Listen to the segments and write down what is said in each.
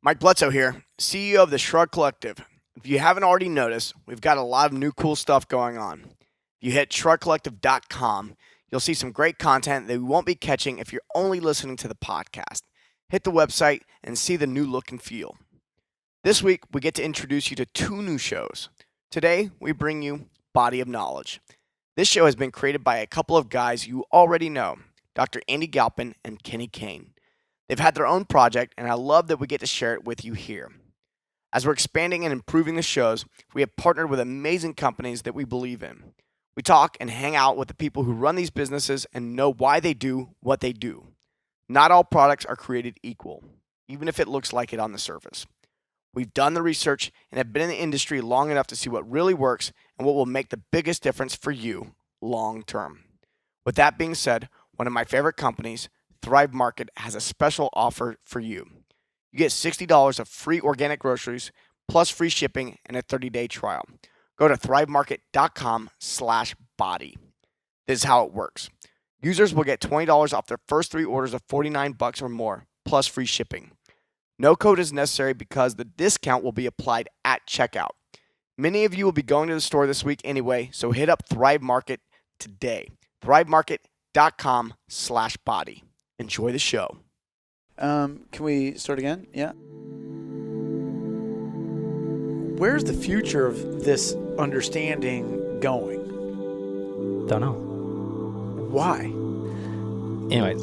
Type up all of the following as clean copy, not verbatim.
Mike Bledsoe here, CEO of the Shrugged Collective. If you haven't already noticed, we've got a lot of new cool stuff going on. If you hit shruggedcollective.com, you'll see some great content that we won't be catching if you're only listening to the podcast. Hit the website and see the new look and feel. This week, we get to introduce you to two new shows. Today, we bring you Body of Knowledge. This show has been created by a couple of guys you already know, Dr. Andy Galpin and Kenny Kane. They've had their own project, and I love that we get to share it with you here. As we're expanding and improving the shows, we have partnered with amazing companies that we believe in. We talk and hang out with the people who run these businesses and know why they do what they do. Not all products are created equal, even if it looks like it on the surface. We've done the research and have been in the industry long enough to see what really works and what will make the biggest difference for you long term. With that being said, one of my favorite companies, Thrive Market, has a special offer for you. You get $60 of free organic groceries plus free shipping and a 30-day trial. Go to thrivemarket.com/body. This is how it works. Users will get $20 off their first 3 orders of $49 or more plus free shipping. No code is necessary because the discount will be applied at checkout. Many of you will be going to the store this week anyway, so hit up Thrive Market today. thrivemarket.com/body. Enjoy the show. Can we start again? Yeah. Where's the future of this understanding going? Don't know. Why? Anyways.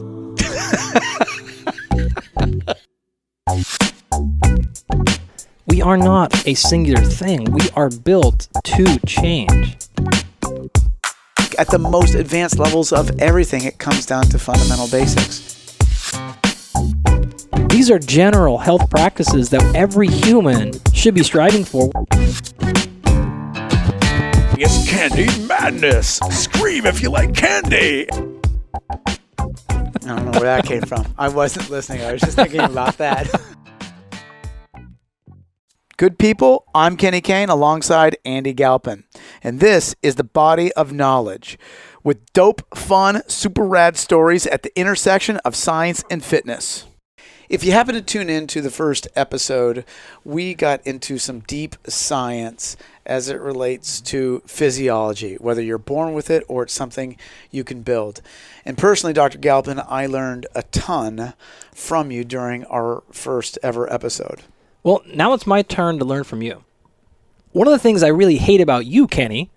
We are not a singular thing. We are built to change. At the most advanced levels of everything, it comes down to fundamental basics. These are general health practices that every human should be striving for. It's candy madness. Scream if you like candy. I don't know where that came from. I wasn't listening. I was just thinking about that. Good people, I'm Kenny Kane alongside Andy Galpin. And this is the Body of Knowledge with dope, fun, super rad stories at the intersection of science and fitness. If you happen to tune in to the first episode, we got into some deep science as it relates to physiology, whether you're born with it or it's something you can build. And personally, Dr. Galpin, I learned a ton from you during our first ever episode. Well, now it's my turn to learn from you. One of the things I really hate about you, Kenny,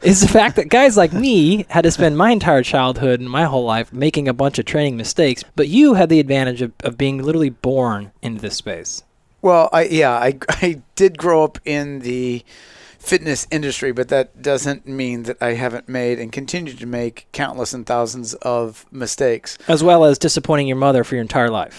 is the fact that guys like me had to spend my entire childhood and my whole life making a bunch of training mistakes, but you had the advantage of being literally born into this space. Well, I did grow up in the fitness industry, but that doesn't mean that I haven't made and continue to make countless and thousands of mistakes. As well as disappointing your mother for your entire life.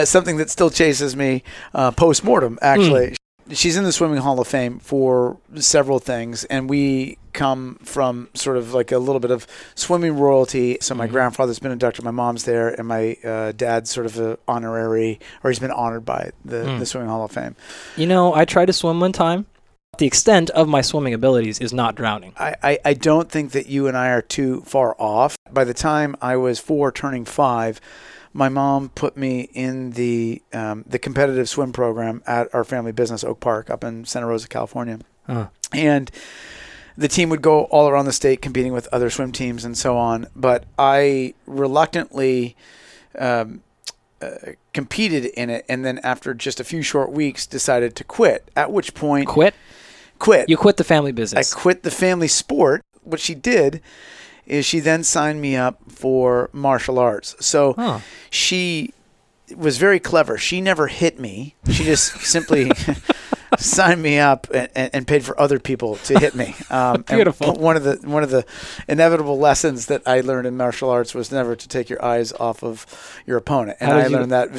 Something that still chases me post-mortem, actually. She's in the Swimming Hall of Fame for several things, and we come from sort of like a little bit of swimming royalty. So my grandfather's been inducted, my mom's there, and my dad's sort of an honorary, or he's been honored by the Swimming Hall of Fame. You know, I tried to swim one time. The extent of my swimming abilities is not drowning. I don't think that you and I are too far off. By the time I was 4, turning 5, my mom put me in the competitive swim program at our family business, Oak Park, up in Santa Rosa, California. And the team would go all around the state competing with other swim teams and so on. But I reluctantly competed in it, and then after just a few short weeks decided to quit, at which point... Quit? You quit the family business. I quit the family sport. What she did is she then signed me up for martial arts. So she was very clever. She never hit me. She just simply signed me up and paid for other people to hit me. Beautiful. One of the inevitable lessons that I learned in martial arts was never to take your eyes off of your opponent. And I learned that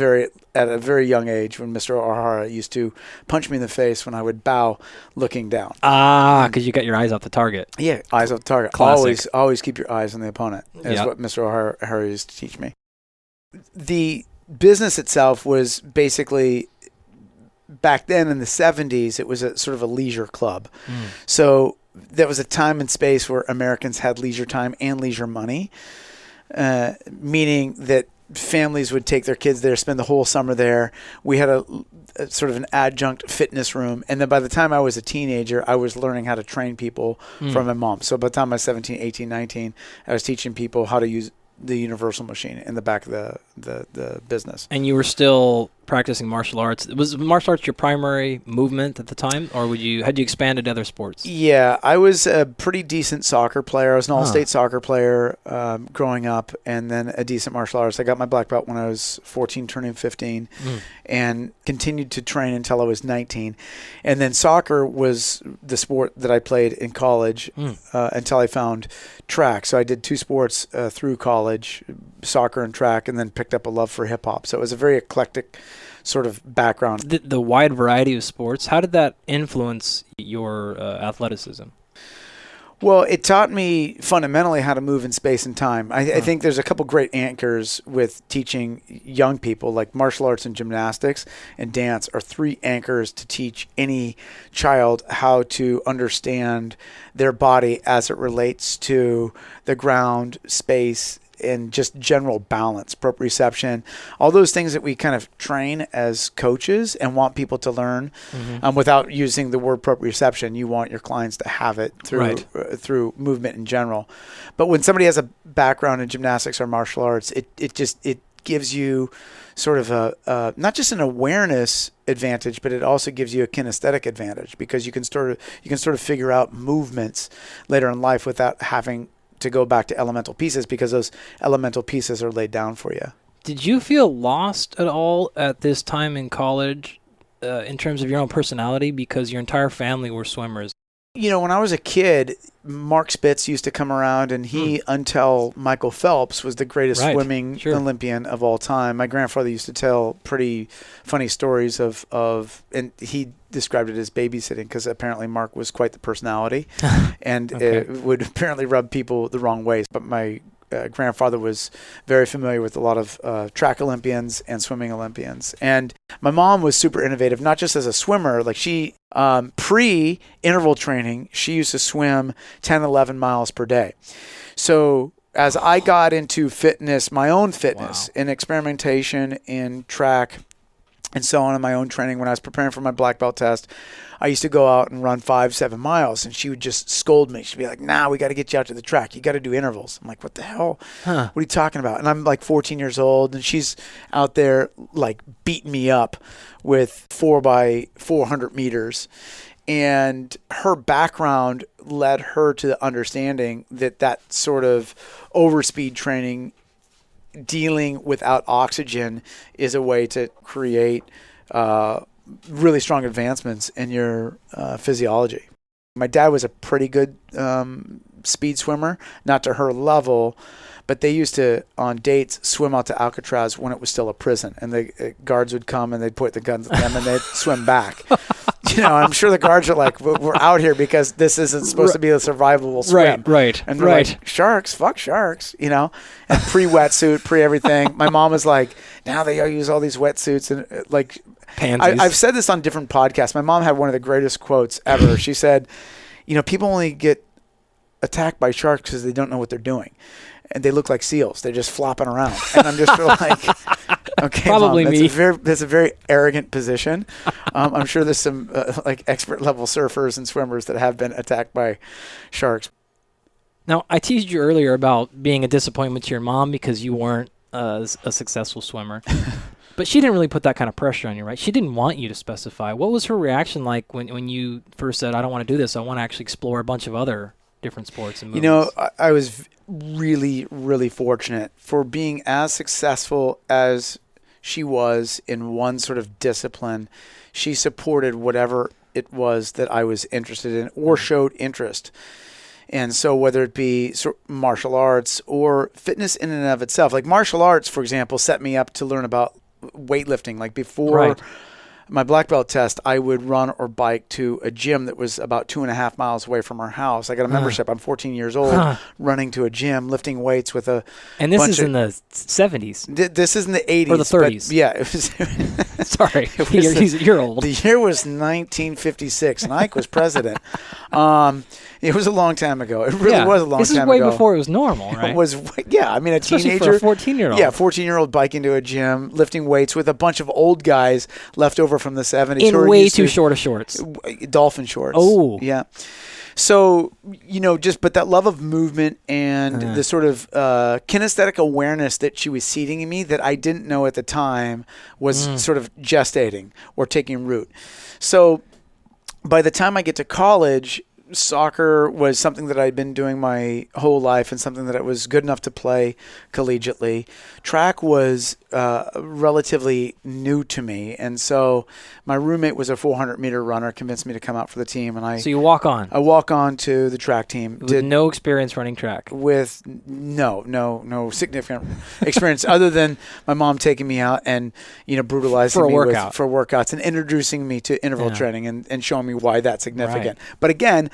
at a very young age when Mr. O'Hara used to punch me in the face when I would bow looking down. Because you got your eyes off the target. Yeah, eyes off the target. Classic. Always keep your eyes on the opponent is what Mr. O'Hara used to teach me. The business itself was basically, back then in the 70s, it was a sort of a leisure club. So there was a time and space where Americans had leisure time and leisure money, meaning that families would take their kids there, spend the whole summer there. We had a sort of an adjunct fitness room. And then by the time I was a teenager, I was learning how to train people from my mom. So by the time I was 17, 18, 19, I was teaching people how to use the universal machine in the back of the business. And you were still practicing martial arts. Was martial arts your primary movement at the time, or had you expanded to other sports? Yeah, I was a pretty decent soccer player. I was an all-state soccer player growing up, and then a decent martial artist. I got my black belt when I was 14, turning 15, and continued to train until I was 19. And then soccer was the sport that I played in college until I found track. So I did 2 sports through college, soccer and track, and then picked up a love for hip-hop. So it was a very eclectic sort of background. The wide variety of sports, how did that influence your athleticism? Well, it taught me fundamentally how to move in space and time. I think there's a couple great anchors with teaching young people, like martial arts and gymnastics and dance are 3 anchors to teach any child how to understand their body as it relates to the ground, space, and just general balance, proprioception, all those things that we kind of train as coaches and want people to learn without using the word proprioception. You want your clients to have it through movement in general. But when somebody has a background in gymnastics or martial arts, it gives you sort of a not just an awareness advantage, but it also gives you a kinesthetic advantage, because you can sort of figure out movements later in life without having to go back to elemental pieces, because those elemental pieces are laid down for you. Did you feel lost at all at this time in college in terms of your own personality, because your entire family were swimmers? You know, when I was a kid, Mark Spitz used to come around, and he, until Michael Phelps, was the greatest swimming Olympian of all time. My grandfather used to tell pretty funny stories of and he described it as babysitting, because apparently Mark was quite the personality and it would apparently rub people the wrong way. But my grandfather was very familiar with a lot of track Olympians and swimming Olympians. And my mom was super innovative, not just as a swimmer. Like she, pre-interval training, she used to swim 10, 11 miles per day. So as I got into fitness, my own fitness and experimentation in track and so on in my own training, when I was preparing for my black belt test, I used to go out and run 5, 7 miles, and she would just scold me. She'd be like, "Nah, we got to get you out to the track. You got to do intervals." I'm like, "What the hell? What are you talking about?" And I'm like 14 years old, and she's out there like beating me up with 4x400 meters. And her background led her to the understanding that sort of overspeed training, dealing without oxygen, is a way to create really strong advancements in your physiology. My dad was a pretty good speed swimmer, not to her level, but they used to, on dates, swim out to Alcatraz when it was still a prison, and the guards would come and they'd point the guns at them and they'd swim back. You know, I'm sure the guards are like, "We're out here because this isn't supposed to be a survivable swim." Right. And they're like, "Sharks, fuck sharks," you know, and pre-wetsuit, pre-everything. My mom was like, "Now they use all these wetsuits," and like, I've said this on different podcasts. My mom had one of the greatest quotes ever. She said, "You know, people only get attacked by sharks because they don't know what they're doing. And they look like seals. They're just flopping around." And I'm just like, okay, probably Mom, me. That's a very arrogant position. I'm sure there's some like expert level surfers and swimmers that have been attacked by sharks. Now, I teased you earlier about being a disappointment to your mom because you weren't a successful swimmer. But she didn't really put that kind of pressure on you, right? She didn't want you to specify. What was her reaction like when you first said, "I don't want to do this. I want to actually explore a bunch of other different sports and movements"? You know, I was really, really fortunate for being as successful as she was in one sort of discipline. She supported whatever it was that I was interested in or showed interest. And so whether it be martial arts or fitness in and of itself, like martial arts, for example, set me up to learn about weightlifting. Like before my black belt test, I would run or bike to a gym that was about 2.5 miles away from our house. I got a membership. I'm 14 years old, running to a gym, lifting weights with a And this is in the 70s. This is in the 80s. Or the 30s. Yeah. It was Sorry. You're old. The year was 1956, and Ike was president. It was a long time ago. It really was a long time ago. This is way before it was normal, right? It was, yeah. I mean, Especially teenager. for a 14-year-old. Yeah, 14-year-old biking to a gym, lifting weights with a bunch of old guys left over from the 70s. In way too short of shorts. Dolphin shorts. Oh. Yeah. So, but that love of movement and the sort of kinesthetic awareness that she was seeding in me that I didn't know at the time was sort of gestating or taking root. So by the time I get to college, soccer was something that I'd been doing my whole life and something that I was good enough to play collegiately. Track was relatively new to me, and so my roommate was a 400-meter runner, convinced me to come out for the team, and So you walk on. I walk on to the track team. With no experience running track. With no significant experience other than my mom taking me out and brutalizing me for workouts and introducing me to interval training and showing me why that's significant. Right. But again,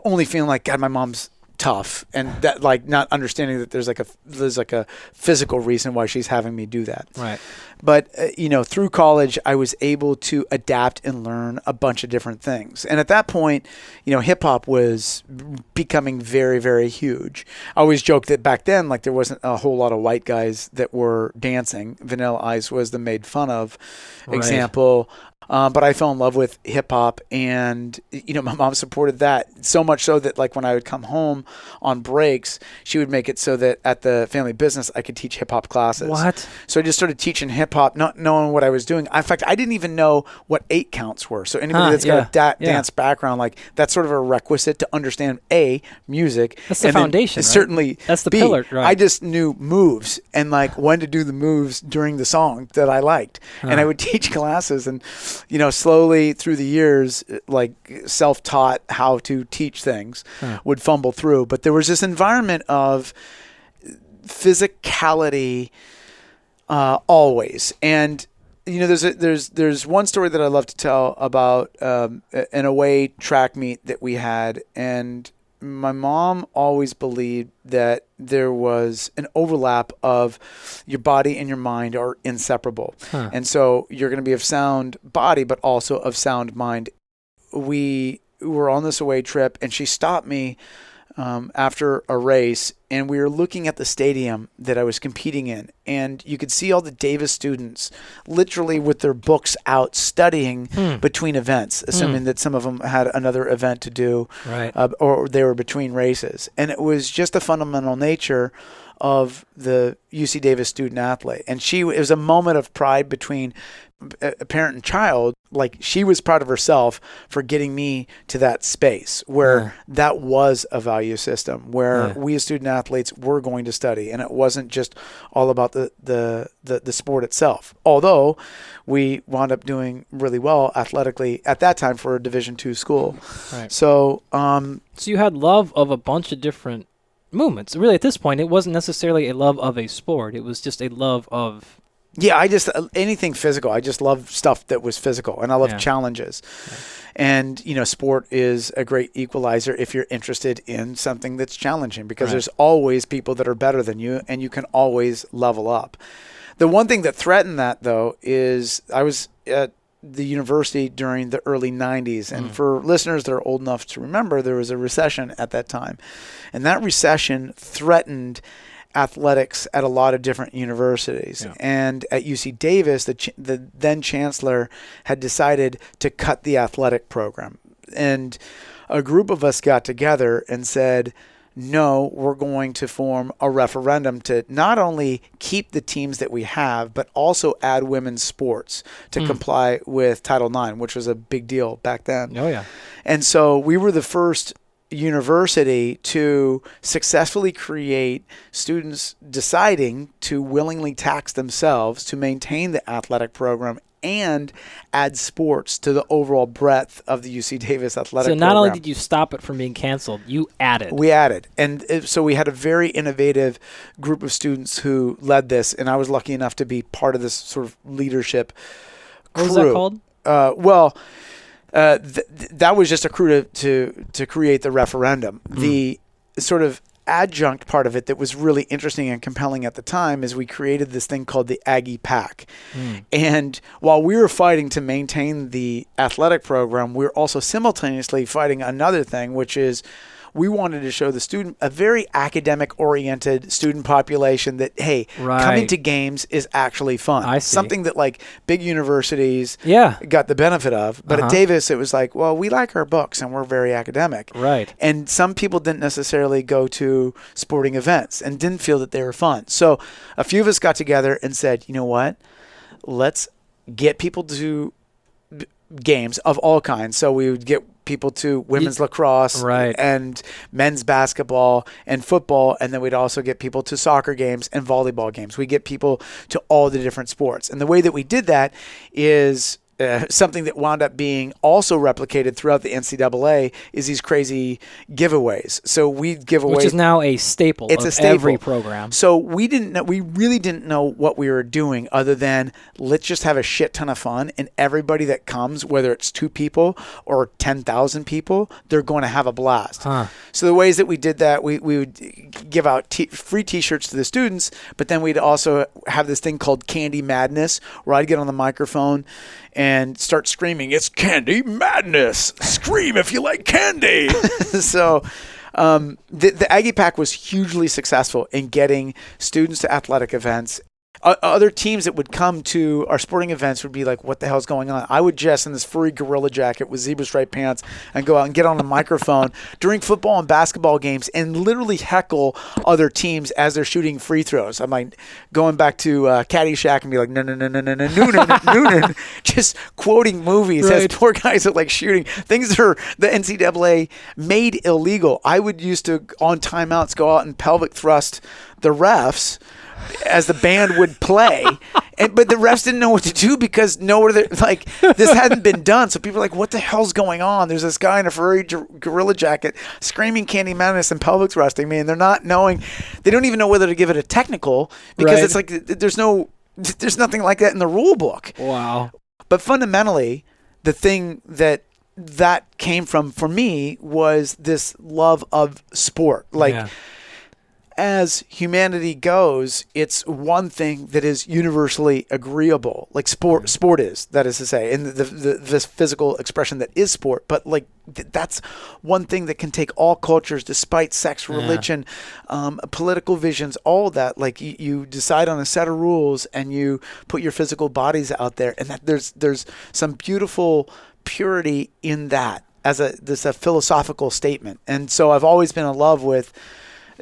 only feeling like, God, my mom's tough, and that, like, not understanding that there's like a physical reason why she's having me do that. Right. But through college, I was able to adapt and learn a bunch of different things. And at that point, hip hop was becoming very, very huge. I always joke that back then, like, there wasn't a whole lot of white guys that were dancing. Vanilla Ice was the made fun of example. But I fell in love with hip hop, and my mom supported that so much so that, like, when I would come home on breaks, she would make it so that at the family business I could teach hip hop classes. What? So I just started teaching hip hop, not knowing what I was doing. In fact, I didn't even know what 8 counts were. So anybody that's got a dance background, like, that's sort of a requisite to understand music. That's the foundation. Right? Certainly, that's the pillar. Right. I just knew moves and, like, when to do the moves during the song that I liked, and I would teach classes and. Slowly through the years, like, self-taught how to teach things, would fumble through. But there was this environment of physicality always. And, there's one story that I love to tell about an away track meet that we had. And my mom always believed that there was an overlap of your body and your mind are inseparable. And so you're going to be of sound body, but also of sound mind. We were on this away trip, and she stopped me after a race, and we were looking at the stadium that I was competing in, and you could see all the Davis students literally with their books out studying between events, assuming that some of them had another event to do, or they were between races. And it was just the fundamental nature of the UC Davis student athlete. And it was a moment of pride between a parent and child. Like, she was proud of herself for getting me to that space where that was a value system, where we as student athletes were going to study, and it wasn't just all about the sport itself. Although we wound up doing really well athletically at that time for a Division II school. Right. So you had love of a bunch of different movements. Really, at this point, it wasn't necessarily a love of a sport. It was just a love of... Yeah, I just anything physical. I just love stuff that was physical, and I love challenges. Yeah. And sport is a great equalizer if you're interested in something that's challenging, because there's always people that are better than you, and you can always level up. The one thing that threatened that, though, is I was at the university during the early 90s, and for listeners that are old enough to remember, there was a recession at that time, and that recession threatened athletics at a lot of different universities. Yeah. And at UC Davis, the then chancellor had decided to cut the athletic program. And a group of us got together and said, no, we're going to form a referendum to not only keep the teams that we have, but also add women's sports to comply with Title IX, which was a big deal back then. Oh, yeah. And so we were the first university to successfully create students deciding to willingly tax themselves to maintain the athletic program and add sports to the overall breadth of the UC Davis athletic program. So not only did you stop it from being canceled, you added. We added. And so we had a very innovative group of students who led this, and I was lucky enough to be part of this sort of leadership crew. What was that called? That was just a crew to create the referendum. The sort of adjunct part of it that was really interesting and compelling at the time is we created this thing called the Aggie Pack. And while we were fighting to maintain the athletic program, we were also simultaneously fighting another thing, which is we wanted to show the student a very academic-oriented student population that, hey, coming to games is actually fun. I see. Something that, like, big universities got the benefit of. But at Davis, it was like, well, we like our books and we're very academic. Right. And some people didn't necessarily go to sporting events and didn't feel that they were fun. So a few of us got together and said, you know what? Let's get people to games of all kinds. So we would get people to women's lacrosse and men's basketball and football, and then we'd also get people to soccer games and volleyball games. We get people to all the different sports. And the way that we did that is something that wound up being also replicated throughout the NCAA is these crazy giveaways. So we'd give away, which is now a staple of every program. So we really didn't know what we were doing other than let's just have a shit ton of fun, and everybody that comes, whether it's 2 people or 10,000 people, they're going to have a blast. So the ways that we did that, we would give out free t-shirts to the students, but then we'd also have this thing called Candy Madness, where I'd get on the microphone and start screaming, "It's Candy Madness! Scream if you like candy!" So the Aggie Pack was hugely successful in getting students to athletic events. Other teams that would come to our sporting events would be like, what the hell's going on? I would dress in this furry gorilla jacket with zebra stripe pants and go out and get on a microphone during football and basketball games and literally heckle other teams as they're shooting free throws. I'm like going back to Caddyshack and be like, no, just quoting movies as poor guys are like shooting things that are the NCAA made illegal. I would used to, on timeouts, go out and pelvic thrust the refs as the band would play, but the refs didn't know what to do because this hadn't been done. So people were like, what the hell's going on? There's this guy in a furry gorilla jacket screaming Candy Madness and pelvic thrusting me, and they're not knowing. They don't even know whether to give it a technical because it's like there's nothing like that in the rule book. Wow. But fundamentally, the thing that came from for me was this love of sport. As humanity goes, it's one thing that is universally agreeable, like sport is, that is to say, and this physical expression that is sport. But like that's one thing that can take all cultures, despite sex, religion, political visions, all of that. Like you decide on a set of rules and you put your physical bodies out there, and that there's some beautiful purity in that as a philosophical statement. And so I've always been in love with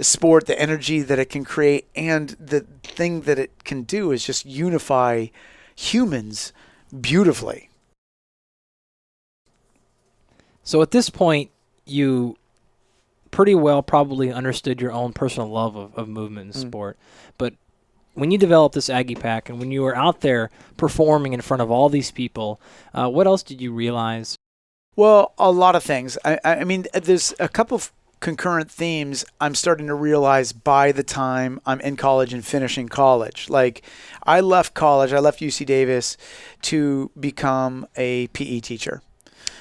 sport, the energy that it can create, and the thing that it can do is just unify humans beautifully. So at this point, you pretty well probably understood your own personal love of movement and sport. But when you developed this Aggie Pack and when you were out there performing in front of all these people, what else did you realize? Well, a lot of things. I mean, there's a couple of concurrent themes I'm starting to realize by the time I'm in college and finishing college. Like, I left college, I left UC Davis to become a PE teacher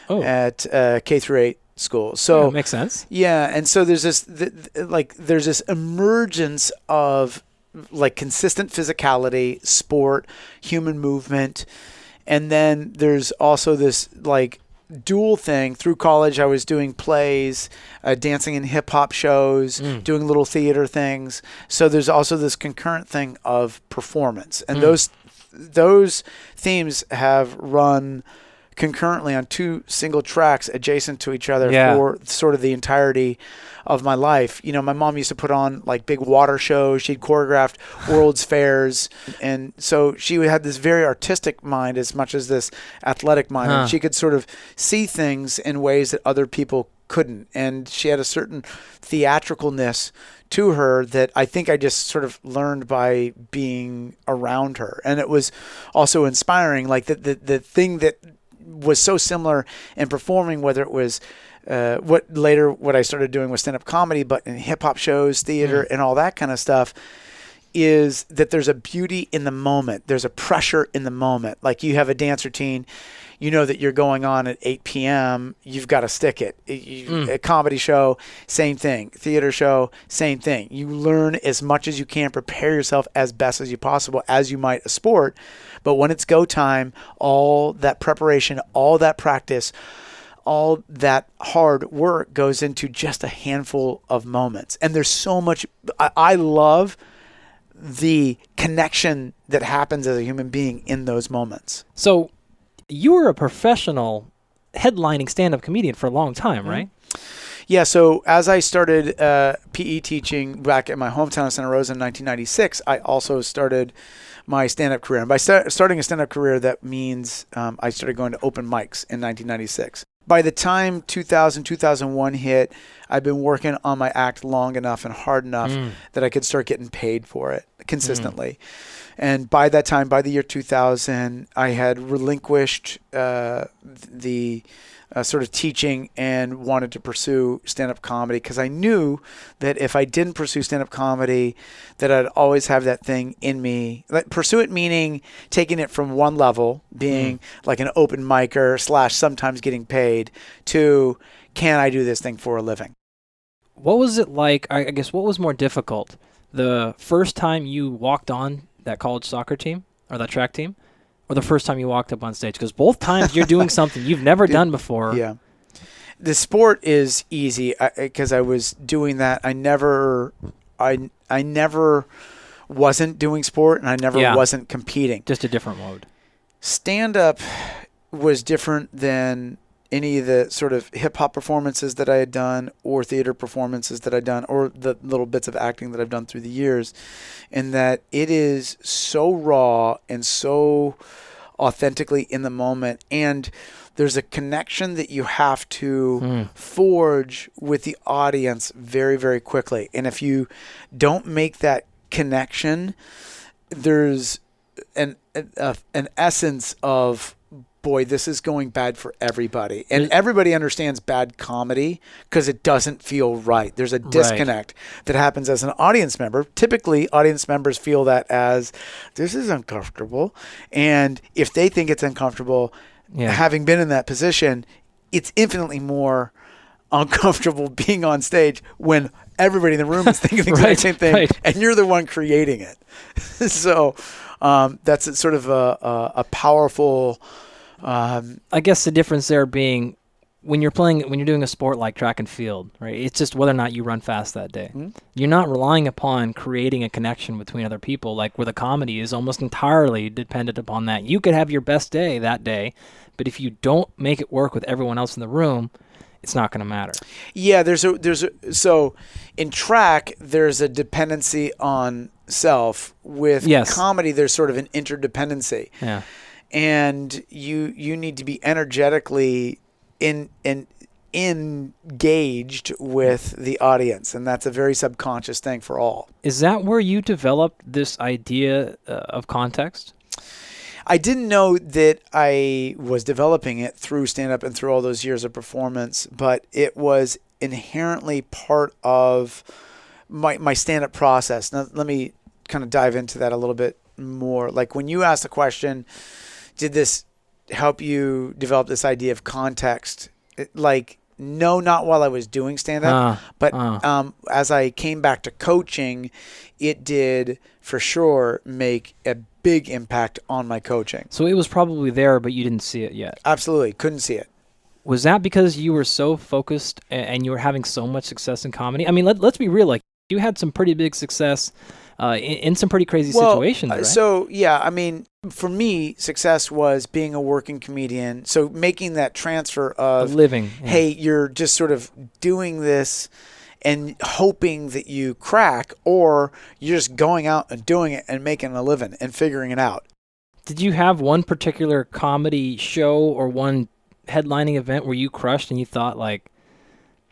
at K through 8 school. So makes sense. Yeah, and so there's this there's this emergence of like consistent physicality, sport, human movement, and then there's also this like dual thing. Through college, I was doing plays, dancing in hip-hop shows, doing little theater things. So there's also this concurrent thing of performance. And those themes have run concurrently on 2 single tracks adjacent to each other for sort of the entirety of my life. You know, my mom used to put on like big water shows. She'd choreographed World's Fairs. And so she had this very artistic mind as much as this athletic mind. And she could sort of see things in ways that other people couldn't. And she had a certain theatricalness to her that I think I just sort of learned by being around her. And it was also inspiring. Like the thing that was so similar in performing, whether it was what I started doing was stand-up comedy, but in hip-hop shows, theater, and all that kind of stuff, is that there's a beauty in the moment. There's a pressure in the moment. Like you have a dance routine, you know that you're going on at 8 p.m., you've got to stick it. A comedy show, same thing. Theater show, same thing. You learn as much as you can, prepare yourself as best as you possible, as you might a sport. But when it's go time, all that preparation, all that practice, all that hard work goes into just a handful of moments. And there's so much. I love the connection that happens as a human being in those moments. So you were a professional headlining stand-up comedian for a long time, right? Yeah, so as I started PE teaching back in my hometown of Santa Rosa in 1996, I also started my stand-up career. And by starting a stand-up career, that means I started going to open mics in 1996. By the time 2000, 2001 hit, I'd been working on my act long enough and hard enough that I could start getting paid for it consistently. And by that time, by the year 2000, I had relinquished the sort of teaching and wanted to pursue stand-up comedy because I knew that if I didn't pursue stand-up comedy, that I'd always have that thing in me. Like, pursue it meaning taking it from one level, being like an open micer / sometimes getting paid, to can I do this thing for a living? What was it like? I guess what was more difficult? The first time you walked on that college soccer team or that track team, or the first time you walked up on stage? Because both times you're doing something you've never done before. Yeah. The sport is easy because I was doing that. I never wasn't doing sport, and I never wasn't competing. Just a different mode. Stand-up was different than any of the sort of hip-hop performances that I had done or theater performances that I'd done or the little bits of acting that I've done through the years, in that it is so raw and so authentically in the moment, and there's a connection that you have to forge with the audience very, very quickly. And if you don't make that connection, there's an essence of, boy, this is going bad for everybody. And everybody understands bad comedy because it doesn't feel right. There's a disconnect that happens as an audience member. Typically, audience members feel that as, this is uncomfortable. And if they think it's uncomfortable, having been in that position, it's infinitely more uncomfortable being on stage when everybody in the room is thinking the exact same thing, and you're the one creating it. So that's sort of a powerful... I guess the difference there being when you're doing a sport like track and field, right? It's just whether or not you run fast that day. You're not relying upon creating a connection between other people, like where the comedy is almost entirely dependent upon that. You could have your best day that day, but if you don't make it work with everyone else in the room, it's not going to matter. Yeah, so in track, there's a dependency on self. With comedy, there's sort of an interdependency. Yeah. And you need to be energetically engaged with the audience, and that's a very subconscious thing for all. Is that where you developed this idea of context? I didn't know that I was developing it through stand-up and through all those years of performance, but it was inherently part of my stand-up process. Now, let me kind of dive into that a little bit more. Like when you asked the question, did this help you develop this idea of context? No, not while I was doing stand-up, but as I came back to coaching, it did for sure make a big impact on my coaching. So it was probably there, but you didn't see it yet. Absolutely. Couldn't see it. Was that because you were so focused and you were having so much success in comedy? I mean, let's be real. Like, you had some pretty big success in some pretty crazy situations, right? So, yeah, I mean, for me, success was being a working comedian. So making that transfer of living. Hey, you're just sort of doing this and hoping that you crack, or you're just going out and doing it and making a living and figuring it out. Did you have one particular comedy show or one headlining event where you crushed and you thought like...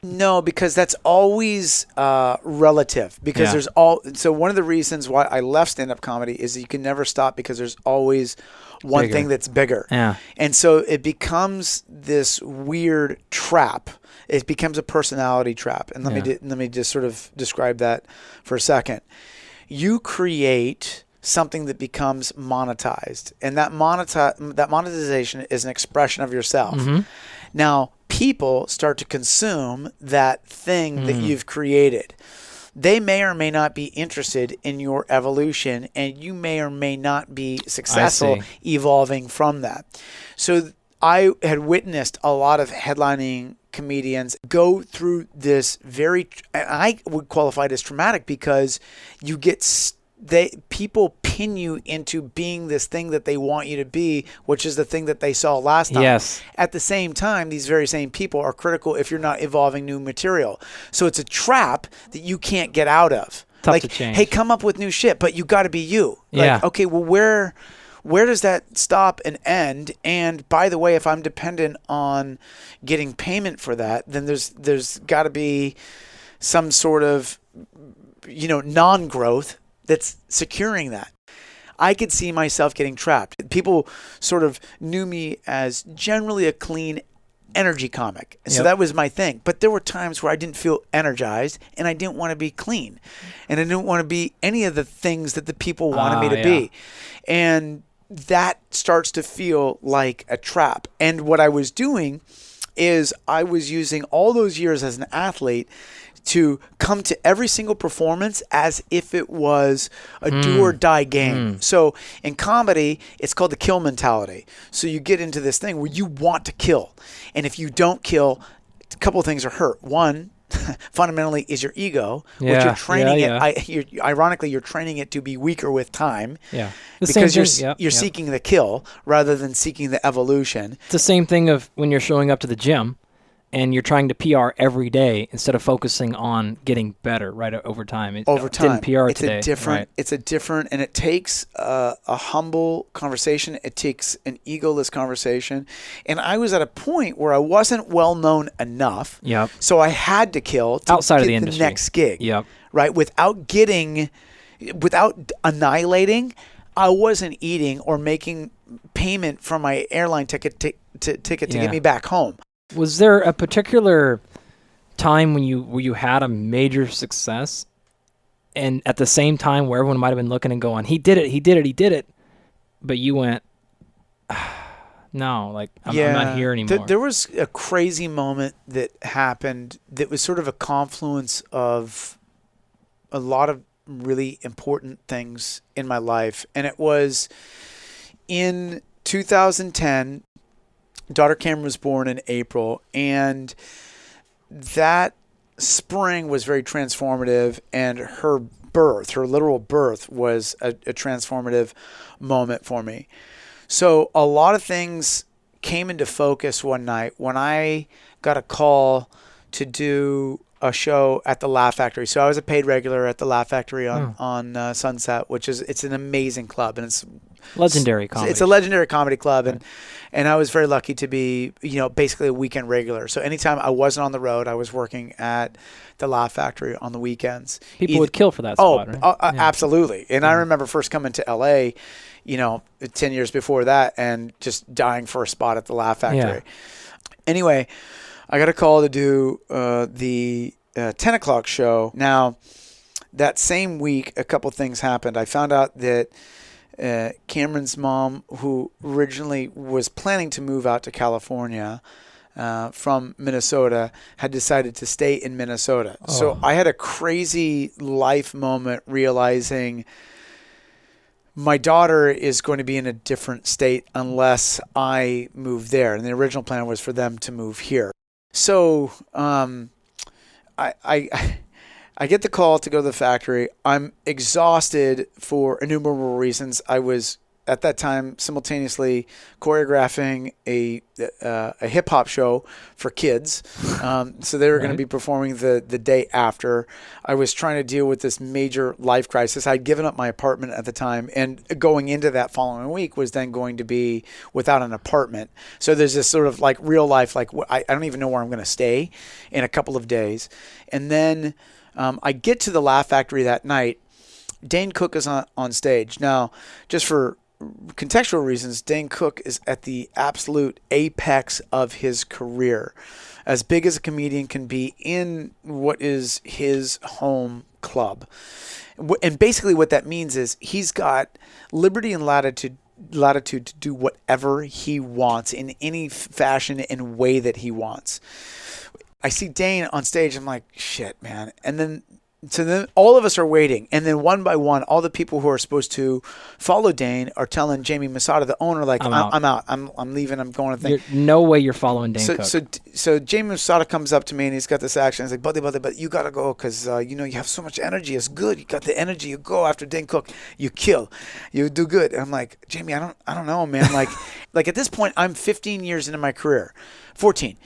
No, because that's always relative. Because so one of the reasons why I left stand-up comedy is that you can never stop because there's always one thing that's bigger. Yeah. And so it becomes this weird trap. It becomes a personality trap. And let me just sort of describe that for a second. you create something that becomes monetized, and that monetization is an expression of yourself. Now, people start to consume that thing that you've created. They may or may not be interested in your evolution, and you may or may not be successful evolving from that. So I had witnessed a lot of headlining comedians go through this and I would qualify it as traumatic, because you get people pin you into being this thing that they want you to be, which is the thing that they saw last time. Yes. At the same time, these very same people are critical if you're not evolving new material. So it's a trap that you can't get out of. Tough to change. Hey, come up with new shit, but you got to be you. Yeah. Okay, well, where does that stop and end? And by the way, if I'm dependent on getting payment for that, then there's got to be some sort of, non-growth that's securing that. I could see myself getting trapped. People sort of knew me as generally a clean energy comic. So that was my thing. But there were times where I didn't feel energized, and I didn't want to be clean. And I didn't want to be any of the things that the people wanted me to be. And that starts to feel like a trap. And what I was doing is I was using all those years as an athlete to come to every single performance as if it was a do or die game. So in comedy, it's called the kill mentality. So you get into this thing where you want to kill. And if you don't kill, a couple of things are hurt. One, fundamentally, is your ego, which you're training it. Ironically, you're training it to be weaker with time. Yeah. Because you're seeking the kill rather than seeking the evolution. It's the same thing of when you're showing up to the gym and you're trying to PR every day instead of focusing on getting better over time. Didn't PR it's today. It's a different, and it takes a humble conversation. It takes an egoless conversation. And I was at a point where I wasn't well known enough. Yep. So I had to kill to outside get of the industry. Next gig. Yep. Right. Without annihilating, I wasn't eating or making payment for my airline ticket to get me back home. Was there a particular time when you had a major success, and at the same time where everyone might have been looking and going, he did it, but you went, no, like I'm not here anymore? There was a crazy moment that happened that was sort of a confluence of a lot of really important things in my life, and it was in 2010. Daughter Cameron was born in April, and that spring was very transformative, and her literal birth, was a transformative moment for me. So a lot of things came into focus one night when I got a call to do a show at the Laugh Factory. So I was a paid regular at the Laugh Factory on Sunset, it's an amazing club, and it's legendary comedy. It's a legendary comedy club, and I was very lucky to be, basically a weekend regular. So anytime I wasn't on the road, I was working at the Laugh Factory on the weekends. People would kill for that spot, right? Absolutely. And I remember first coming to LA, 10 years before that, and just dying for a spot at the Laugh Factory. Anyway, I got a call to do the 10 o'clock show. Now, that same week, a couple things happened. I found out that Cameron's mom, who originally was planning to move out to California from Minnesota, had decided to stay in Minnesota. Oh. So I had a crazy life moment realizing my daughter is going to be in a different state unless I move there. And the original plan was for them to move here. So I get the call to go to the factory. I'm exhausted for innumerable reasons. I was at that time simultaneously choreographing a hip hop show for kids. So they were going to be performing the day after. I was trying to deal with this major life crisis. I'd given up my apartment at the time, and going into that following week was then going to be without an apartment. So there's this sort of like real life, like I don't even know where I'm going to stay in a couple of days. And then I get to the Laugh Factory that night. Dane Cook is on stage. Now, just for contextual reasons, Dane Cook is at the absolute apex of his career, as big as a comedian can be in what is his home club. And basically what that means is he's got liberty and latitude to do whatever he wants in any fashion and way that he wants. I see Dane on stage. I'm like, shit, man. And then all of us are waiting. And then one by one, all the people who are supposed to follow Dane are telling Jamie Masada, the owner, like, I'm out. I'm leaving. I'm going to think. No way you're following Dane Cook. So Jamie Masada comes up to me and he's got this action. He's like, buddy, but you got to go because, you have so much energy. It's good. You got the energy. You go after Dane Cook. You kill. You do good. And I'm like, Jamie, I don't know, man. Like at this point, I'm 15 years into my career. 14.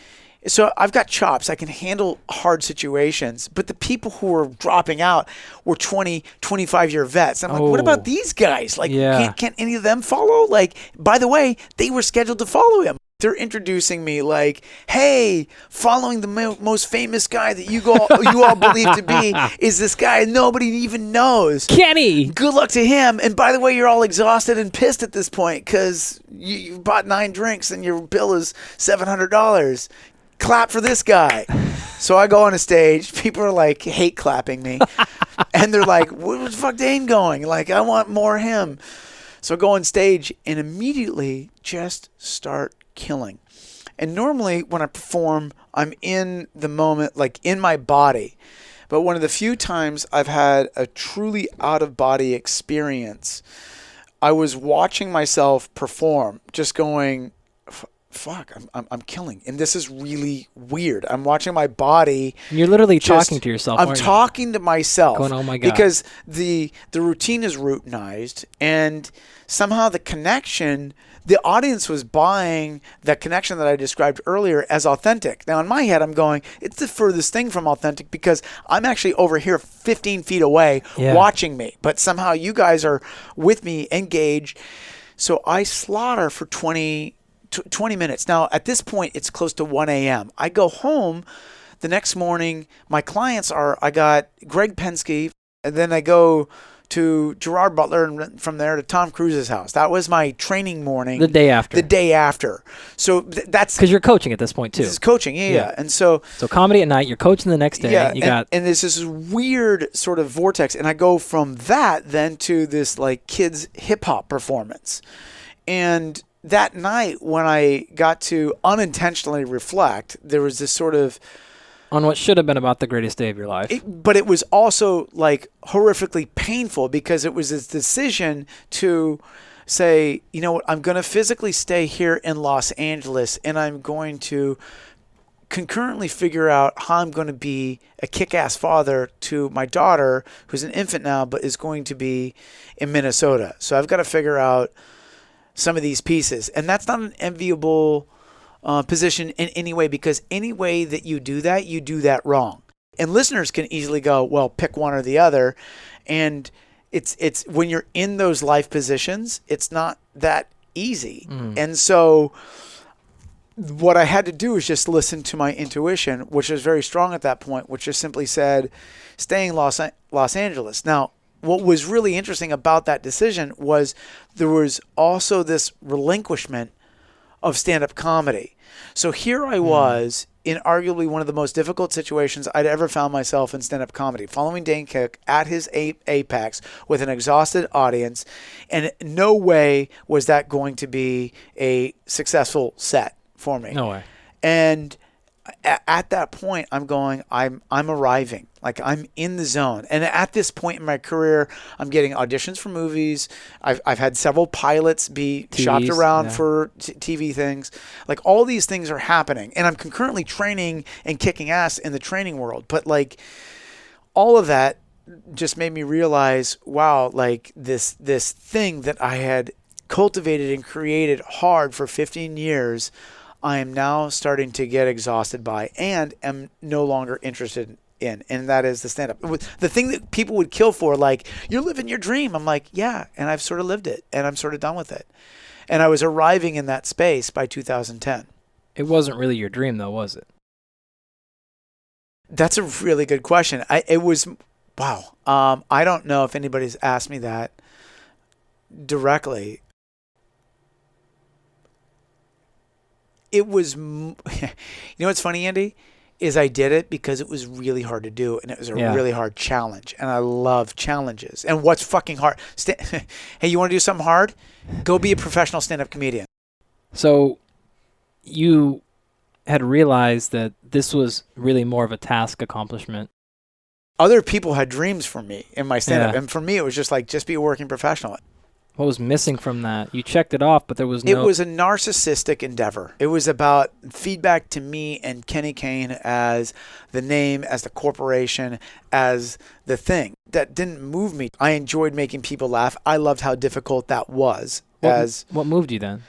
So I've got chops. I can handle hard situations. But the people who were dropping out were 20, 25-year vets. I'm like, what about these guys? Like, can't any of them follow? Like, by the way, they were scheduled to follow him. They're introducing me like, hey, following the most famous guy that you all believe to be is this guy nobody even knows. Kenny! Good luck to him. And by the way, you're all exhausted and pissed at this point because you bought 9 drinks and your bill is $700. Clap for this guy. So I go on a stage. People are like hate clapping me. And they're like, where's the fuck Dane going? Like, I want more of him. So I go on stage and immediately just start killing. And normally when I perform, I'm in the moment, like in my body. But one of the few times I've had a truly out-of-body experience, I was watching myself perform, just going, fuck, I'm killing. And this is really weird. I'm watching my body. You're literally talking to yourself. I'm talking to myself. Going, oh my God. Because the routine is routinized and somehow the connection, the audience was buying that connection that I described earlier as authentic. Now in my head, I'm going, it's the furthest thing from authentic because I'm actually over here 15 feet away watching me. But somehow you guys are with me, engaged. So I slaughter for 20 minutes. Now, at this point, it's close to 1 a.m. I go home the next morning. My clients I got Greg Penske, and then I go to Gerard Butler, and from there to Tom Cruise's house. That was my training morning. The day after. So that's... Because you're coaching at this point, too. This is coaching, yeah. And so comedy at night, you're coaching the next day. Yeah, and there's this weird sort of vortex, and I go from that then to this, like, kids hip-hop performance. And that night, when I got to unintentionally reflect, there was this sort of... on what should have been about the greatest day of your life. But it was also, like, horrifically painful because it was this decision to say, you know what, I'm going to physically stay here in Los Angeles, and I'm going to concurrently figure out how I'm going to be a kick-ass father to my daughter, who's an infant now, but is going to be in Minnesota. So I've got to figure out some of these pieces. And that's not an enviable position in any way, because any way that you do that wrong. And listeners can easily go, well, pick one or the other. And it's when you're in those life positions, it's not that easy. And so what I had to do is just listen to my intuition, which was very strong at that point, which just simply said, stay in Los Angeles. Now, what was really interesting about that decision was there was also this relinquishment of stand-up comedy. So here I was in arguably one of the most difficult situations I'd ever found myself in stand-up comedy, following Dane Cook at his apex with an exhausted audience, and no way was that going to be a successful set for me. No way. And at that point, I'm going, I'm arriving. Like, I'm in the zone. And at this point in my career, I'm getting auditions for movies. I've had several pilots be shopped around for TV things. Like, all these things are happening. And I'm concurrently training and kicking ass in the training world. But, like, all of that just made me realize, wow, like, this thing that I had cultivated and created hard for 15 years, I am now starting to get exhausted by and am no longer interested in, and that is the stand-up. The thing that people would kill for, like, you're living your dream. I'm like, yeah, and I've sort of lived it, and I'm sort of done with it. And I was arriving in that space by 2010. It wasn't really your dream, though, was it? That's a really good question. It was, wow. I don't know if anybody's asked me that directly. It was, you know what's funny, Andy? is I did it because it was really hard to do, and it was a really hard challenge, and I love challenges. And what's fucking hard? Hey, you want to do something hard? Go be a professional stand-up comedian. So you had realized that this was really more of a task accomplishment. Other people had dreams for me in my stand-up, Yeah. and for me, it was just like, just be a working professional. What was missing from that? You checked it off, but there was no... It was a narcissistic endeavor. It was about feedback to me and Kenny Kane as the name, as the corporation, as the thing. That didn't move me. I enjoyed making people laugh. I loved how difficult that was. What moved you then?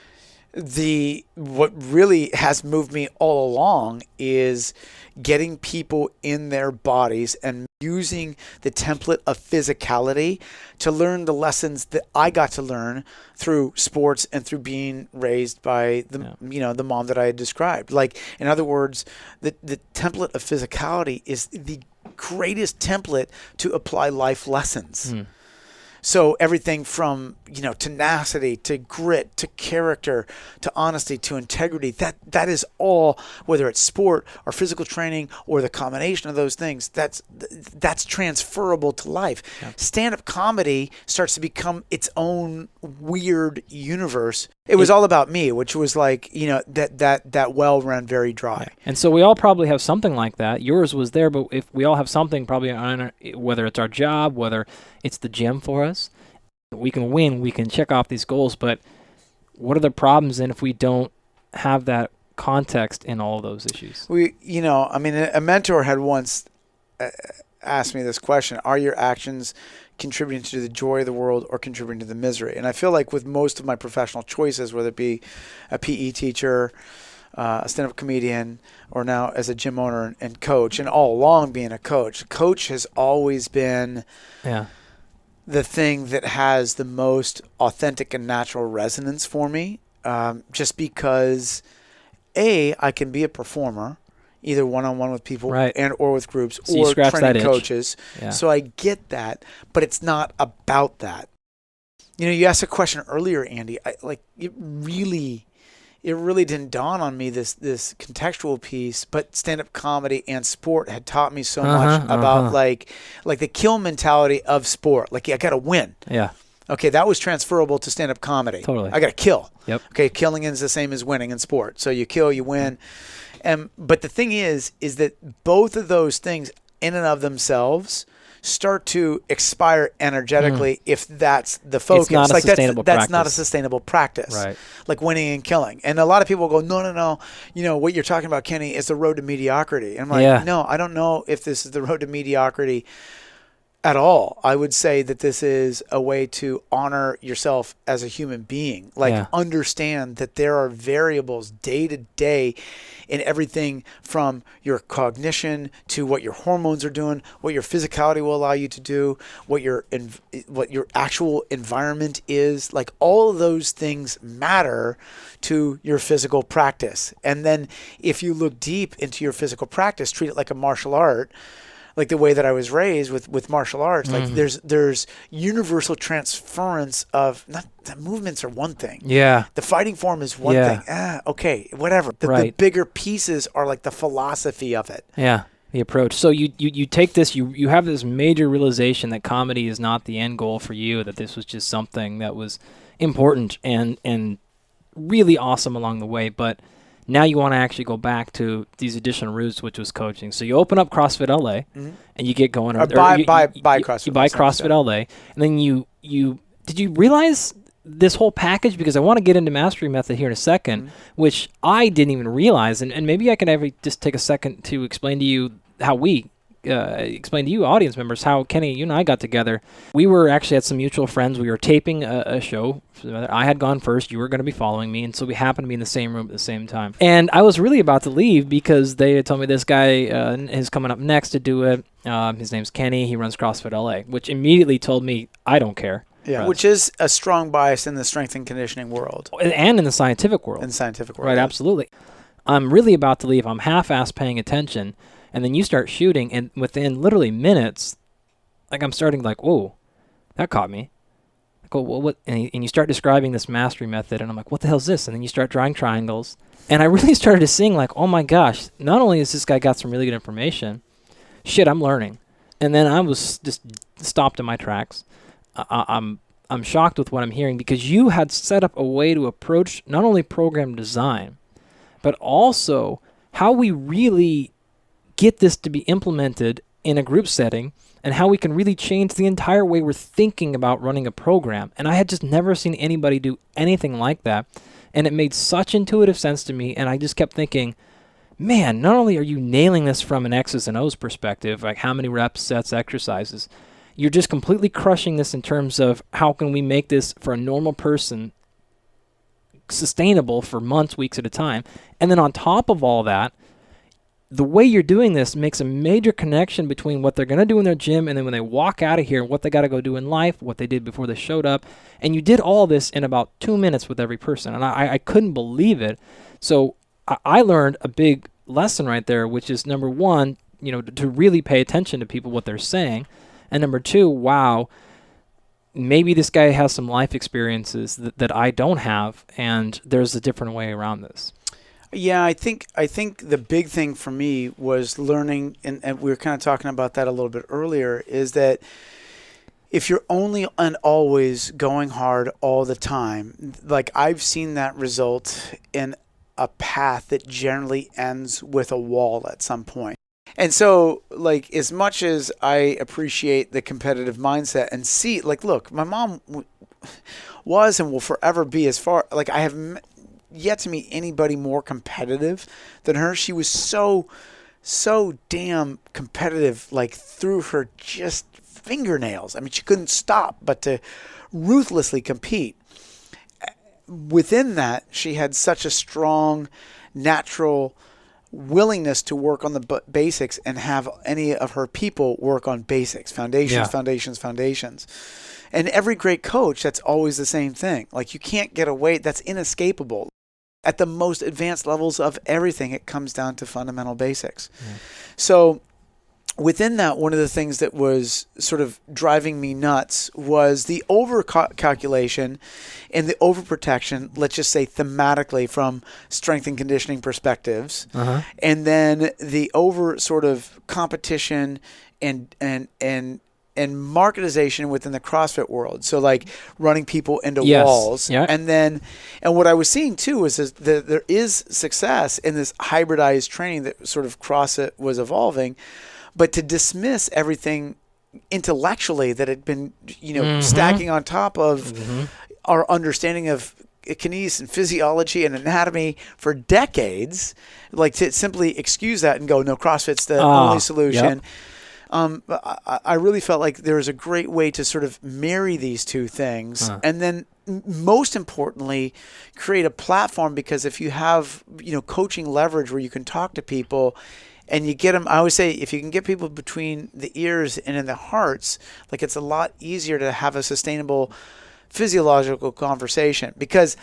What really has moved me all along is getting people in their bodies and using the template of physicality to learn the lessons that I got to learn through sports and through being raised by the mom that I had described. Like, in other words, the template of physicality is the greatest template to apply life lessons. So everything from, tenacity to grit to character to honesty to integrity, that is all, whether it's sport or physical training or the combination of those things, that's transferable to life. Yeah. Stand-up comedy starts to become its own weird universe. It was all about me, which was like, that well ran very dry. Yeah. And so we all probably have something like that. Yours was there, but if we all have something probably on whether it's our job, whether it's the gym for us, we can win, we can check off these goals, but what are the problems then if we don't have that context in all of those issues? A mentor had once asked me this question: are your actions contributing to the joy of the world or contributing to the misery? And I feel like with most of my professional choices, whether it be a PE teacher, a stand-up comedian, or now as a gym owner and coach, and all along being a coach has always been the thing that has the most authentic and natural resonance for me, just because, I can be a performer, either one-on-one with people or with groups, so or training coaches. Yeah. So I get that, but it's not about that. You asked a question earlier, Andy. It really didn't dawn on me, this contextual piece, but stand-up comedy and sport had taught me so much about like the kill mentality of sport. Like, I got to win. Yeah. Okay, that was transferable to stand-up comedy. Totally. I got to kill. Yep. Okay, killing is the same as winning in sport. So you kill, you win. But the thing is that both of those things in and of themselves start to expire energetically if that's the focus. It's not a sustainable that's practice. not a sustainable practice. Right. Like winning and killing. And a lot of people go, no. What you're talking about, Kenny, is the road to mediocrity. And I'm like, no, I don't know if this is the road to mediocrity at all. I would say that this is a way to honor yourself as a human being. Understand that there are variables day to day in everything from your cognition to what your hormones are doing, what your physicality will allow you to do, what your actual environment is. Like, all of those things matter to your physical practice. And then if you look deep into your physical practice, treat it like a martial art, like the way that I was raised with martial arts. Like, there's universal transference of, not the movements are one thing. Yeah. The fighting form is one thing. Okay, whatever. The bigger pieces are like the philosophy of it. Yeah. The approach. So you take this, you have this major realization that comedy is not the end goal for you, that this was just something that was important and really awesome along the way, but now you want to actually go back to these additional routes, which was coaching. So you open up CrossFit LA, and you get going. Buy CrossFit. You buy CrossFit LA, and then did you realize this whole package? Because I want to get into Mastery Method here in a second, which I didn't even realize, and maybe I can just take a second to explain to you how we explain to you, audience members, how Kenny, you and I got together. We were actually at some mutual friends. We were taping a show. I had gone first. You were going to be following me, and so we happened to be in the same room at the same time. And I was really about to leave because they had told me this guy is coming up next to do it. His name's Kenny. He runs CrossFit LA, which immediately told me I don't care. Yeah, which is a strong bias in the strength and conditioning world. And in the scientific world. Right, absolutely. I'm really about to leave. I'm half-assed paying attention. And then you start shooting, and within literally minutes, like, I'm starting like, whoa, that caught me. I go, well, what? And you start describing this mastery method, and I'm like, what the hell is this? And then you start drawing triangles. And I really started to sing like, oh my gosh, not only has this guy got some really good information, shit, I'm learning. And then I was just stopped in my tracks. I'm shocked with what I'm hearing, because you had set up a way to approach not only program design, but also how we really get this to be implemented in a group setting, and how we can really change the entire way we're thinking about running a program. And I had just never seen anybody do anything like that. And it made such intuitive sense to me. And I just kept thinking, man, not only are you nailing this from an X's and O's perspective, like how many reps, sets, exercises, you're just completely crushing this in terms of how can we make this for a normal person sustainable for months, weeks at a time. And then on top of all that, the way you're doing this makes a major connection between what they're going to do in their gym and then when they walk out of here, what they got to go do in life, what they did before they showed up. And you did all this in about 2 minutes with every person. And I couldn't believe it. So I learned a big lesson right there, which is, number one, to really pay attention to people, what they're saying. And number two, wow, maybe this guy has some life experiences that I don't have, and there's a different way around this. Yeah, I think the big thing for me was learning, and we were kind of talking about that a little bit earlier, is that if you're only and always going hard all the time, like I've seen that result in a path that generally ends with a wall at some point. And so, like, as much as I appreciate the competitive mindset and see, like, look, my mom was and will forever be, as far, like, I have yet to meet anybody more competitive than her. She was so damn competitive, like, through her just fingernails. I mean, she couldn't stop but to ruthlessly compete. Within that, she had such a strong, natural willingness to work on the basics and have any of her people work on basics, foundations. And every great coach, that's always the same thing. Like, you can't get away. That's inescapable. At the most advanced levels of everything, it comes down to fundamental basics. Yeah. So within that, one of the things that was sort of driving me nuts was the over-calculation and the overprotection, let's just say thematically from strength and conditioning perspectives, and then the over sort of competition and marketization within the CrossFit world. So like running people into walls. Yeah. And what I was seeing too is that there is success in this hybridized training that sort of CrossFit was evolving. But to dismiss everything intellectually that had been, stacking on top of our understanding of kinesis and physiology and anatomy for decades, like to simply excuse that and go, no, CrossFit's the only solution. Yep. I really felt like there was a great way to sort of marry these two things, and then most importantly, create a platform, because if you have, coaching leverage where you can talk to people and you get them, I always say, if you can get people between the ears and in the hearts, like it's a lot easier to have a sustainable physiological conversation, because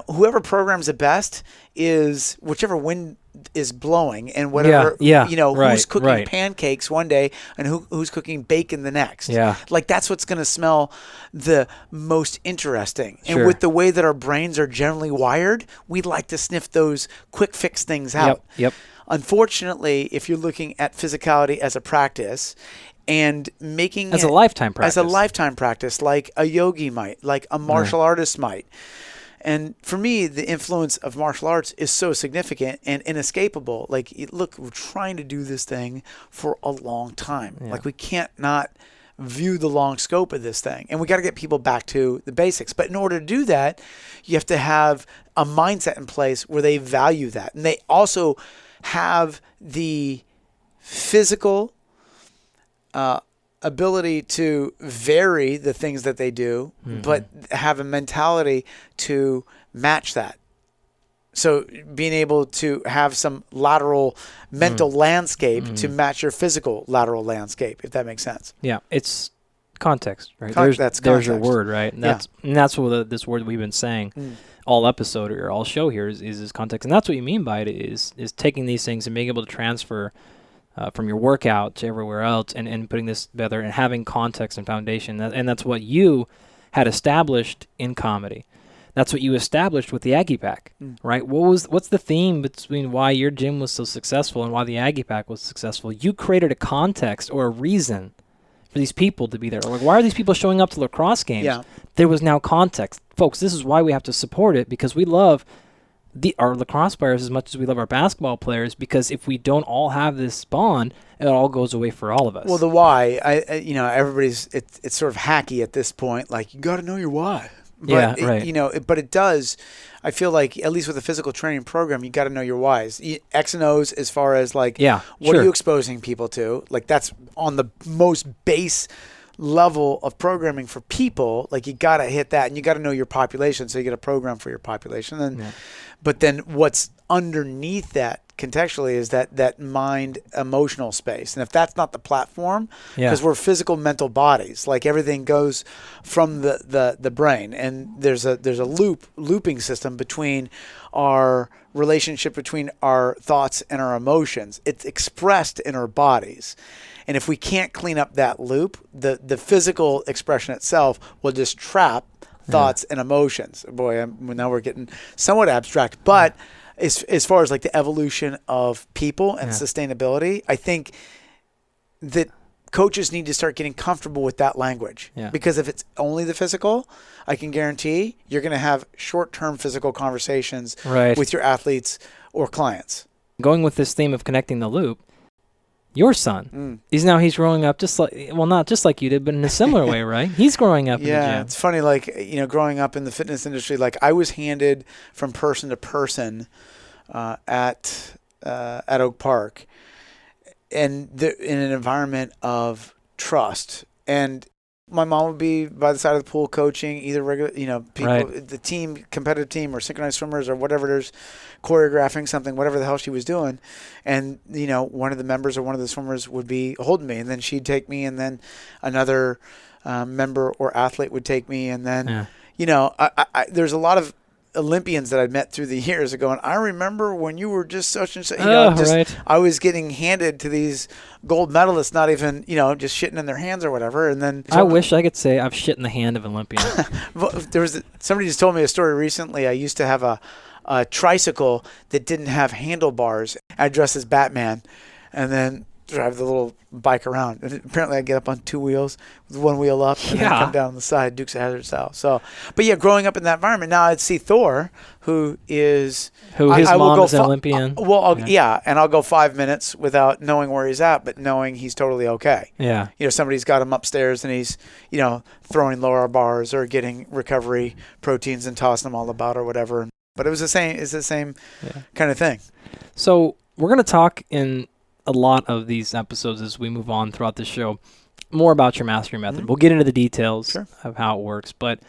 whoever programs the best is whichever wind is blowing, and whatever, who's cooking pancakes one day and who's cooking bacon the next. Yeah. Like that's what's going to smell the most interesting. Sure. And with the way that our brains are generally wired, we'd like to sniff those quick fix things out. Yep. Unfortunately, if you're looking at physicality as a practice and making as a lifetime practice, like a yogi might, like a martial artist might. And for me, the influence of martial arts is so significant and inescapable. Like, look, we're trying to do this thing for a long time. Yeah. Like, we can't not view the long scope of this thing. And we got to get people back to the basics. But in order to do that, you have to have a mindset in place where they value that. And they also have the physical ability to vary the things that they do, but have a mentality to match that. So being able to have some lateral mental landscape to match your physical lateral landscape, if that makes sense. Yeah, it's context, right? There's context. Your word, right? And that's what this word we've been saying all episode or all show here is this context. And that's what you mean by it is taking these things and being able to transfer from your workout to everywhere else and putting this together and having context and foundation. And that's what you had established in comedy. That's what you established with the Aggie Pack, right? What's the theme between why your gym was so successful and why the Aggie Pack was successful? You created a context or a reason for these people to be there. Like, why are these people showing up to lacrosse games? Yeah. There was now context. Folks, this is why we have to support it, because we love our lacrosse players as much as we love our basketball players, because if we don't all have this bond, it all goes away for all of us. Well, the why, everybody's, it's sort of hacky at this point. Like, you got to know your why. But right. But it does. I feel like, at least with a physical training program, you got to know your whys. X and O's as far as like, what are you exposing people to? Like, that's on the most base level of programming for people. Like, you got to hit that, and you got to know your population, so you get a program for your population. And but then what's underneath that contextually is that mind emotional space. And if that's not the platform, because we're physical mental bodies, like everything goes from the brain, and there's a looping system between our relationship between our thoughts and our emotions. It's expressed in our bodies. And if we can't clean up that loop, the physical expression itself will just trap thoughts and emotions. Boy, now we're getting somewhat abstract, but as far as like the evolution of people and sustainability, I think that coaches need to start getting comfortable with that language. Because if it's only the physical, I can guarantee you're going to have short-term physical conversations with your athletes or clients. Going with this theme of connecting the loop, your son, he's growing up not just like you did, but in a similar way, right? He's growing up in the gym. Yeah, it's funny, like, growing up in the fitness industry, like I was handed from person to person at Oak Park, and in an environment of trust. And my mom would be by the side of the pool coaching either regular, people, the team, competitive team, or synchronized swimmers, or whatever there's choreographing something, whatever the hell she was doing. And, one of the members or one of the swimmers would be holding me, and then she'd take me, and then another member or athlete would take me. And then, there's a lot of Olympians that I'd met through the years are going, I remember when you were just such and such. I was getting handed to these gold medalists, not even, just shitting in their hands or whatever. And then I wish I could say I've shit in the hand of an Olympian. Somebody just told me a story recently. I used to have a tricycle that didn't have handlebars. I dressed as Batman, and then drive the little bike around. And apparently I get up on two wheels with one wheel up and then come down on the side, Dukes of Hazzard style. So, but growing up in that environment, now I'd see Thor, who his mom is an Olympian. And I'll go 5 minutes without knowing where he's at, but knowing he's totally okay. Yeah. Somebody's got him upstairs and he's, throwing lower bars or getting recovery proteins and tossing them all about or whatever. But it's the same kind of thing. So we're going to talk in a lot of these episodes as we move on throughout the show more about your mastery method. We'll get into the details of how it works, but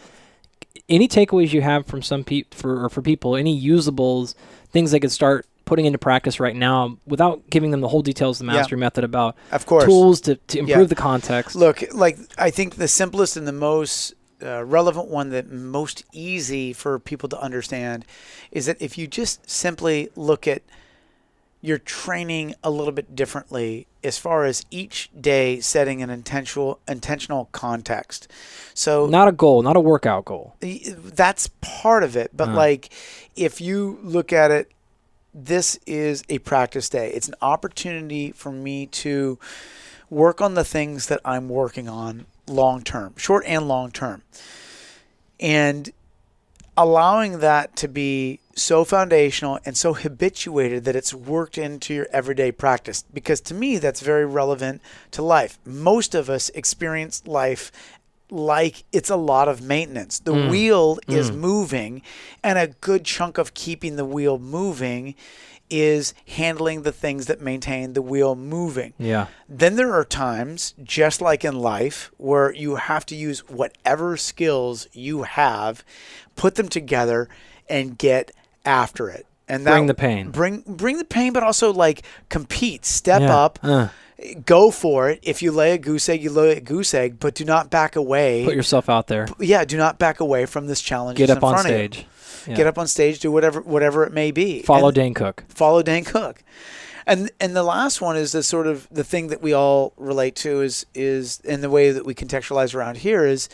any takeaways you have from for people, any usables, things they could start putting into practice right now without giving them the whole details of the mastery method about tools to improve the context. Look, like I think the simplest and the most relevant one, that most easy for people to understand, is that if you just simply look at your training a little bit differently as far as each day setting an intentional context. So not a goal, not a workout goal. That's part of it. But like, if you look at it, this is a practice day. It's an opportunity for me to work on the things that I'm working on long term, short and long term. And allowing that to be so foundational and so habituated that it's worked into your everyday practice. Because to me, that's very relevant to life. Most of us experience life like it's a lot of maintenance. The wheel is moving, and a good chunk of keeping the wheel moving is handling the things that maintain the wheel moving. Yeah. Then there are times, just like in life, where you have to use whatever skills you have, put them together, and get after it. And bring the pain. Bring the pain, but also like compete, step up, go for it. If you lay a goose egg, you lay a goose egg, but do not back away. Put yourself out there. Yeah, do not back away from this challenge. Get up on stage. Get up on stage, do whatever it may be. Follow Dane Cook. And the last one is the sort of the thing that we all relate to is in the way that we contextualize around here is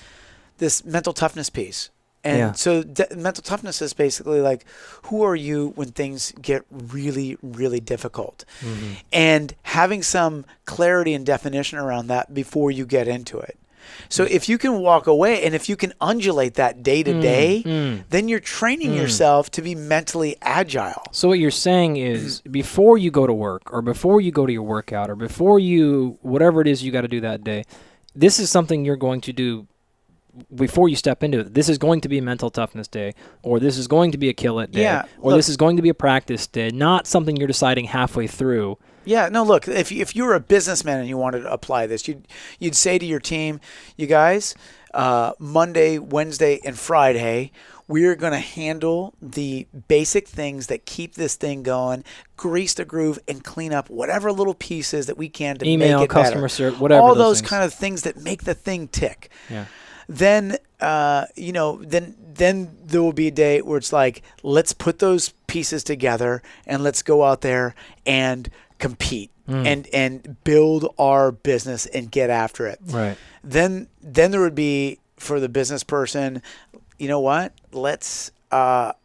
this mental toughness piece. And Yeah. so mental toughness is basically like, who are you when things get really, really difficult? Mm-hmm. And having some clarity and definition around that before you get into it. So if you can walk away and if you can undulate that day to day, then you're training yourself to be mentally agile. So what you're saying is before you go to work or before you go to your workout or before you, whatever it is you got to do that day, this is something you're going to do before you step into it. This is going to be a mental toughness day, or this is going to be a kill it day, or this is going to be a practice day, not something you're deciding halfway through. Yeah, no, look, if you were a businessman and you wanted to apply this, you'd say to your team, you guys, Monday, Wednesday, and Friday, we're going to handle the basic things that keep this thing going, grease the groove, and clean up whatever little pieces that we can to Email, make it customer better. service, whatever. All those things. kind of things that make the thing tick. Yeah. Then then there will be a day where it's like, let's put those pieces together and let's go out there and compete and build our business and get after it. Right. Then there would be, for the business person, you know what? Let's handle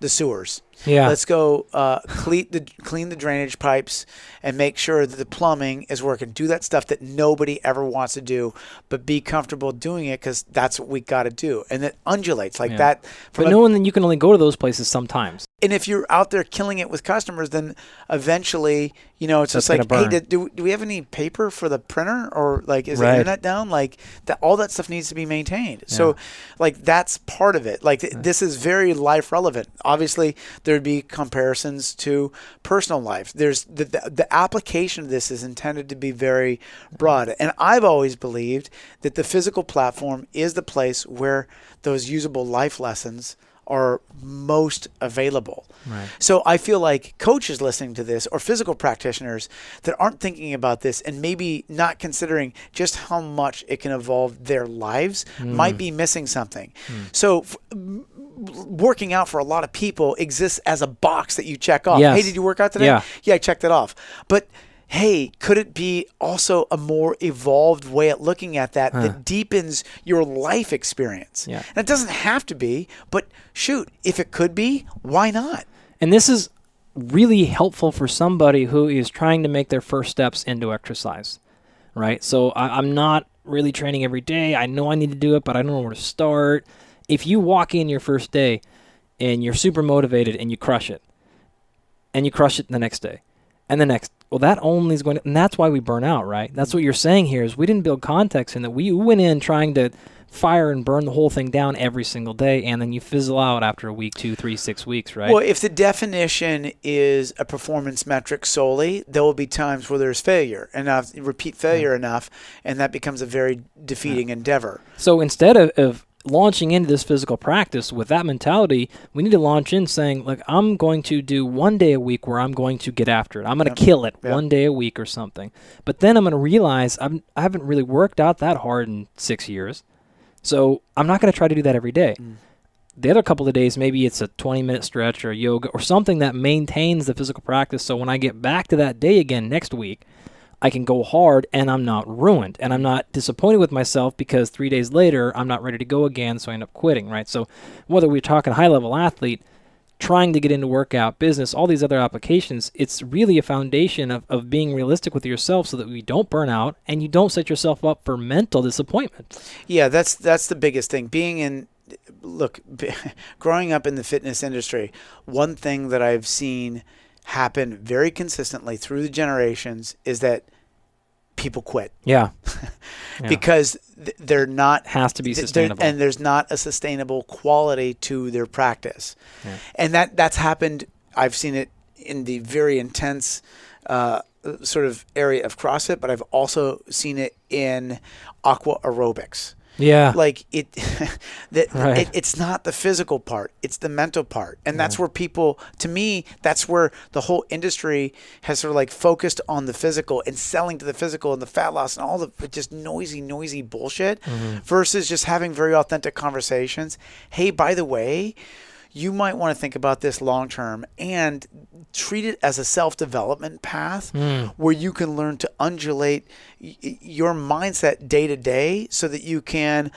the sewers. Yeah. Let's go clean the drainage pipes and make sure that the plumbing is working. Do that stuff that nobody ever wants to do, but be comfortable doing it because that's what we got to do. And it undulates like that. But knowing that you can only go to those places sometimes. And if you're out there killing it with customers, then eventually, it's That's just like, gonna burn. hey, do we have any paper for the printer, or like is the Right. internet down? Like that, all that stuff needs to be maintained. So, like that's part of it. Like this is very life relevant. Obviously, there'd be comparisons to personal life. There's the application of this is intended to be very broad, and I've always believed that the physical platform is the place where those usable life lessons are most available. Right. So I feel like coaches listening to this or physical practitioners that aren't thinking about this and maybe not considering just how much it can evolve their lives might be missing something. So working out for a lot of people exists as a box that you check off. Yes. Hey, did you work out today? Yeah. I checked it off. But hey, could it be also a more evolved way at looking at that deepens your life experience? Yeah. And it doesn't have to be, but shoot, if it could be, why not? And this is really helpful for somebody who is trying to make their first steps into exercise, right? So I'm not really training every day. I know I need to do it, but I don't know where to start. If you walk in your first day and you're super motivated and you crush it the next day and the next, well, that only is going to, and that's why we burn out, right? That's what you're saying here is we didn't build context in that. We went in trying to fire and burn the whole thing down every single day, and then you fizzle out after a week, 2, 3, 6 weeks, right? Well, if the definition is a performance metric solely, there will be times where there's failure, and repeat failure enough, and that becomes a very defeating endeavor. So instead of launching into this physical practice with that mentality, we need to launch in saying, like, I'm going to do one day a week where I'm going to get after it. I'm going to kill it one day a week or something. But then I'm going to realize I haven't really worked out that hard in 6 years. So I'm not going to try to do that every day. The other couple of days, maybe it's a 20-minute stretch or yoga or something that maintains the physical practice. So when I get back to that day again next week, I can go hard and I'm not ruined and I'm not disappointed with myself because 3 days later I'm not ready to go again, so I end up quitting, right? So whether we're talking high-level athlete, trying to get into workout, business, all these other applications, it's really a foundation of being realistic with yourself so that you don't burn out and you don't set yourself up for mental disappointment. Yeah, that's the biggest thing. Growing up in the fitness industry, one thing that I've seen happen very consistently through the generations is that people quit. Yeah. Because they're not Has to be sustainable. and there's not a sustainable quality to their practice. Yeah. And that's happened. I've seen it in the very intense sort of area of CrossFit, but I've also seen it in aqua aerobics. Yeah. Like Right. it's not the physical part, it's the mental part. And that's where people, to me, that's where the whole industry has sort of like focused on the physical and selling to the physical and the fat loss and all the just noisy bullshit versus just having very authentic conversations. Hey, by the way, you might want to think about this long term and treat it as a self-development path where you can learn to undulate your mindset day to day so that you can,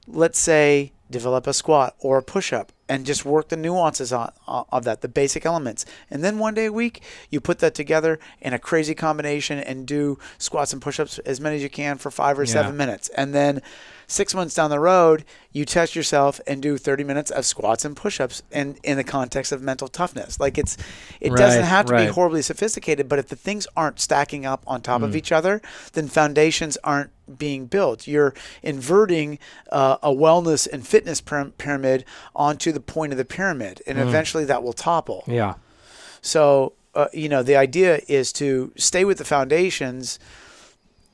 let's say, develop a squat or a push-up and just work the nuances of that, the basic elements. And then one day a week, you put that together in a crazy combination and do squats and push-ups as many as you can for 5 or 7 minutes. And then 6 months down the road, you test yourself and do 30 minutes of squats and push-ups in the context of mental toughness. Like it doesn't have to be horribly sophisticated, but if the things aren't stacking up on top of each other, then foundations aren't being built. You're inverting a wellness and fitness pyramid onto the point of the pyramid, and eventually that will topple. Yeah. So, the idea is to stay with the foundations,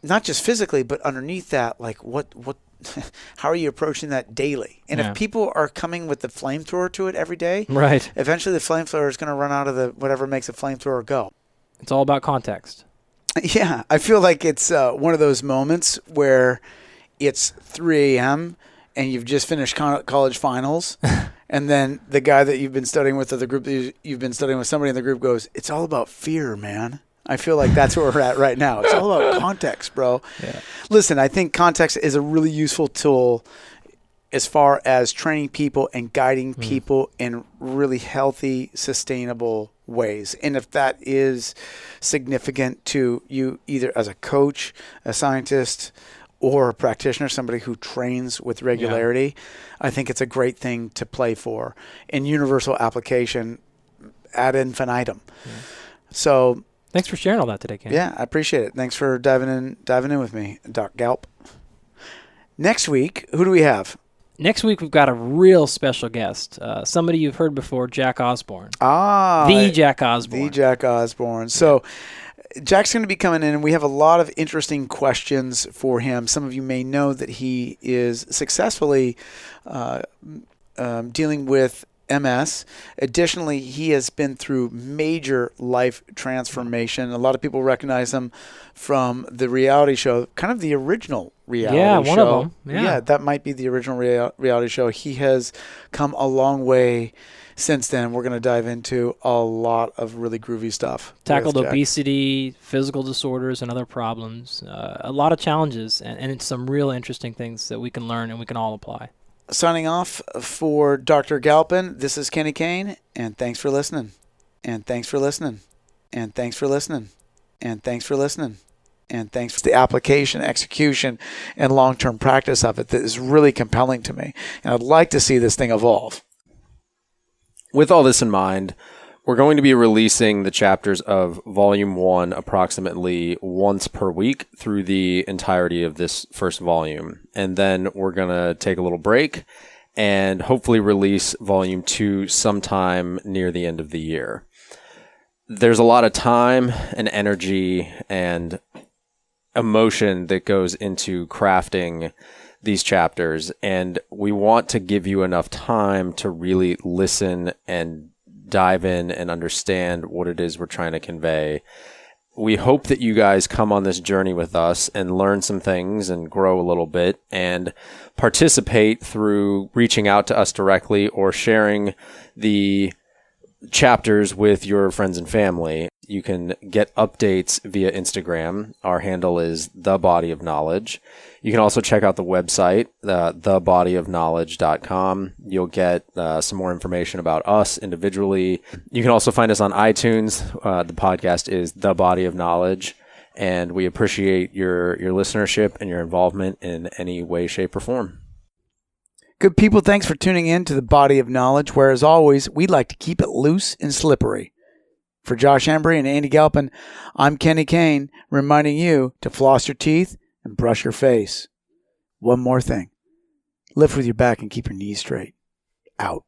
not just physically, but underneath that, like what how are you approaching that daily? And if people are coming with the flamethrower to it every day, right, eventually the flamethrower is going to run out of the whatever makes a flamethrower go. It's all about context. Yeah, I feel like it's one of those moments where it's 3 a.m. and you've just finished college finals, and then the guy that you've been studying with, or the group that you've been studying with, somebody in the group goes, "It's all about fear, man." I feel like that's where we're at right now. It's all about context, bro. Yeah. Listen, I think context is a really useful tool as far as training people and guiding people in really healthy, sustainable ways. And if that is significant to you, either as a coach, a scientist, or a practitioner, somebody who trains with regularity, I think it's a great thing to play for in universal application ad infinitum. Yeah. So thanks for sharing all that today, Ken. Yeah, I appreciate it. Thanks for diving in with me, Doc Galp. Next week, who do we have? Next week, we've got a real special guest, somebody you've heard before, Jack Osborne. The Jack Osborne. The Jack Osborne. So Jack's going to be coming in, and we have a lot of interesting questions for him. Some of you may know that he is successfully dealing with MS. Additionally, he has been through major life transformation. A lot of people recognize him from the reality show, kind of the original reality show. Yeah, one of them. Yeah, that might be the original reality show. He has come a long way since then. We're going to dive into a lot of really groovy stuff. Tackled obesity, physical disorders, and other problems. A lot of challenges, and it's some real interesting things that we can learn and we can all apply. Signing off for Dr. Galpin, this is Kenny Kane, and thanks for listening. And thanks for listening. And thanks for listening. And thanks for listening. And thanks for the application, execution, and long-term practice of it that is really compelling to me. And I'd like to see this thing evolve. With all this in mind, we're going to be releasing the chapters of Volume 1 approximately once per week through the entirety of this first volume. And then we're going to take a little break and hopefully release Volume 2 sometime near the end of the year. There's a lot of time and energy and emotion that goes into crafting these chapters, and we want to give you enough time to really listen and dive in and understand what it is we're trying to convey. We hope that you guys come on this journey with us and learn some things and grow a little bit and participate through reaching out to us directly or sharing the chapters with your friends and family. You can get updates via Instagram. Our handle is The Body of Knowledge. You can also check out the website, thebodyofknowledge.com. You'll get some more information about us individually. You can also find us on iTunes. The podcast is The Body of Knowledge, and we appreciate your listenership and your involvement in any way, shape, or form. Good people, thanks for tuning in to The Body of Knowledge, where, as always, we'd like to keep it loose and slippery. For Josh Embry and Andy Galpin, I'm Kenny Kane, reminding you to floss your teeth and brush your face. One more thing. Lift with your back and keep your knees straight. Out.